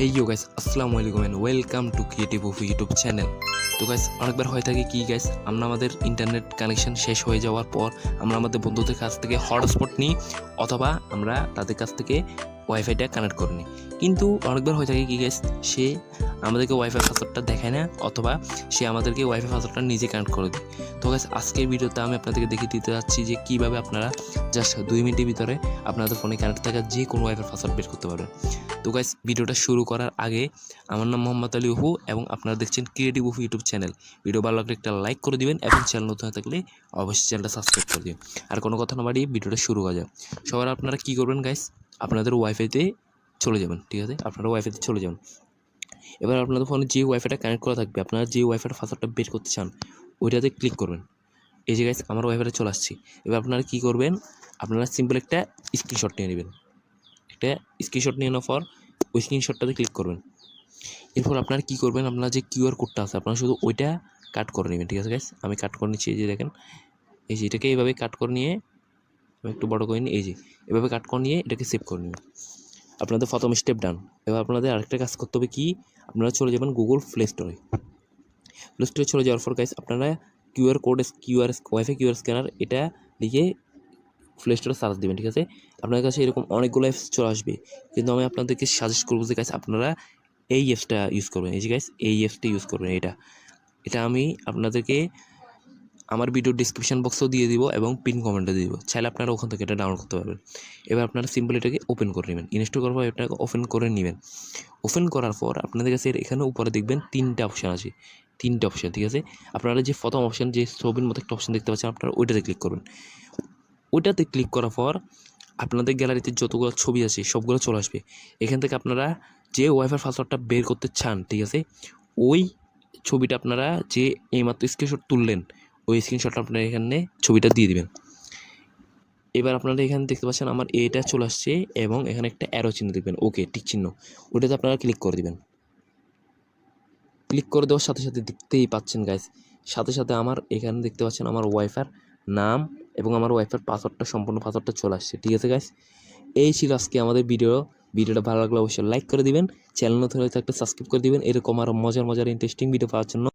Hey you guys, আসসালামু আলাইকুম and welcome to creative of YouTube channel. তো guys, অনেকবার হয়ে থাকে কি গাইস, আমরা আমাদের ইন্টারনেট কানেকশন শেষ হয়ে যাওয়ার পর আমরা আমাদের বন্ধুদের কাছ থেকে হটস্পট নিই অথবা আমরা তাদের কাছ থেকে ওয়াইফাইটা কানেক্ট করে নিই। কিন্তু অনেকবার হয়ে থাকে কি গাইস, সে আমাদেরকে ওয়াইফাই পাসওয়ার্ডটা দেখায় না অথবা সে আমাদেরকে ওয়াইফাই পাসওয়ার্ডটা নিজে কানেক্ট করে দেয়। তো গাইস, আজকের ভিডিওতে আমি আপনাদেরকে দেখিয়ে দিতে যাচ্ছি যে কীভাবে আপনারা জাস্ট 2 মিনিটের ভিতরে আপনাদের ফোনে কানেক্ট থাকা যে কোনো ওয়াইফাই পাসওয়ার্ড বের করতে পারবেন। তো গাইস, ভিডিওটা শুরু করার আগে আমার নাম মোহাম্মদ আলী অপু এবং আপনারা দেখছেন creative Apu YouTube channel. Video ভালো লাগলে একটা লাইক করে দিবেন এবং চ্যানেল নতুন হয়ে থাকলে অবশ্যই চ্যানেলটা সাবস্ক্রাইব করে দিবেন। আর কোনো কথা না বাড়িয়ে ভিডিওটা শুরু করা যায়। সবার আপনারা কী করবেন গাইস, আপনাদের ওয়াইফাইতে চলে যাবেন, ঠিক আছে? আপনারা ওয়াইফাইতে চলে যাবেন। এবার আপনাদের ফোনে যে ওয়াইফাইটা কানেক্ট করা থাকবে, আপনারা যে ওয়াইফাইটা পাসওয়ার্ডটা বের করতে চান ওইটাতে ক্লিক করবেন। এই যে গাইস, আমার ওয়াইফাইটা চলে আসছে। এবার আপনারা কী করবেন, আপনারা সিম্পল একটা স্ক্রিনশট নিয়ে নেবেন। একটা স্ক্রিনশট নিয়ে নেওয়ার পর ওই স্ক্রিনশটটাতে ক্লিক করবেন। এরপর আপনারা কী করবেন, আপনার যে কিউআর কোডটা আছে আপনারা শুধু ওইটা কাট করে নেবেন, ঠিক আছে গাইস? আমি কাট করে নিচ্ছি। এই যে দেখেন, এই যে এটাকে এইভাবে কাট করে নিয়ে আমি একটু বড় করে নিই। এই যে এভাবে কাট করে নিয়ে এটাকে সেভ করে নেবেন। আপনাদের প্রথম স্টেপ ডান। এবার আপনাদের আরেকটা কাজ করতে হবে, কি আপনারা চলে যাবেন গুগল প্লে স্টোরে। প্লে স্টোরে চলে যাওয়ার পর গাইস, আপনারা ওয়াইফাই কিউআর স্ক্যানার এটা লিখে প্লে স্টোরে সার্চ দেবেন, ঠিক আছে? আপনার কাছে এরকম অনেকগুলো অ্যাপস চলে আসবে, কিন্তু আমি আপনাদেরকে সাজেস্ট করবো যে গাইস আপনারা এই অ্যাপসটা ইউজ করবেন। এই যে গাইস, এই অ্যাপসটা ইউজ করবেন। এটা আমি আপনাদেরকে আমার ভিডিও ডিসক্রিপশন বক্সেও দিয়ে দিব এবং পিন কমেন্টে দিয়ে দিব, চাইলে আপনারা ওখান থেকে এটা ডাউনলোড করতে পারবেন। এবার আপনারা সিম্পল এটাকে ওপেন করে নেবেন। ইনস্টল করার পর এটাকে ওপেন করে নেবেন। ওপেন করার পর আপনাদের কাছে এখানে উপরে দেখবেন 3টা অপশান আছে, 3টে অপশান, ঠিক আছে? আপনারা যে প্রথম অপশান, যে ছবির মতো একটা অপশান দেখতে পাচ্ছেন, আপনারা ওইটাতে ক্লিক করবেন। ওইটাতে ক্লিক করার পর আপনাদের গ্যালারিতে যতগুলো ছবি আছে সবগুলো চলে আসবে। এখান থেকে আপনারা যে ওয়াইফাই পাসওয়ার্ডটা বের করতে চান, ঠিক আছে, ওই ছবিটা আপনারা যে এইমাত্র স্ক্রিনশট তুললেন ওই স্ক্রিনশটটা আপনারা এখানে ছবিটা দিয়ে দিবেন। এবার আপনারা এখানে দেখতে পাচ্ছেন আমার এটা চলে আসছে এবং এখানে একটা অ্যারো চিহ্ন দেখবেন, ওকে টিক চিহ্ন, ওটাতে আপনারা ক্লিক করে দিবেন। ক্লিক করে দেওয়ার সাথে সাথে দেখতেই পাচ্ছেন গাইস, সাথে সাথে আমার এখানে দেখতে পাচ্ছেন আমার ওয়াইফাইয়ের নাম এবং আমার ওয়াইফাইয়ের পাসওয়ার্ডটা, সম্পূর্ণ পাসওয়ার্ডটা চলে আসছে, ঠিক আছে গাইস? এই ছিল আজকে আমাদের ভিডিওটা ভালো লাগলে অবশ্যই লাইক করে দিবেন, চ্যানেল নতুন হলে থাকলে সাবস্ক্রাইব করে দিবেন এরকম আরও মজার ইন্টারেস্টিং ভিডিও পাওয়ার জন্য।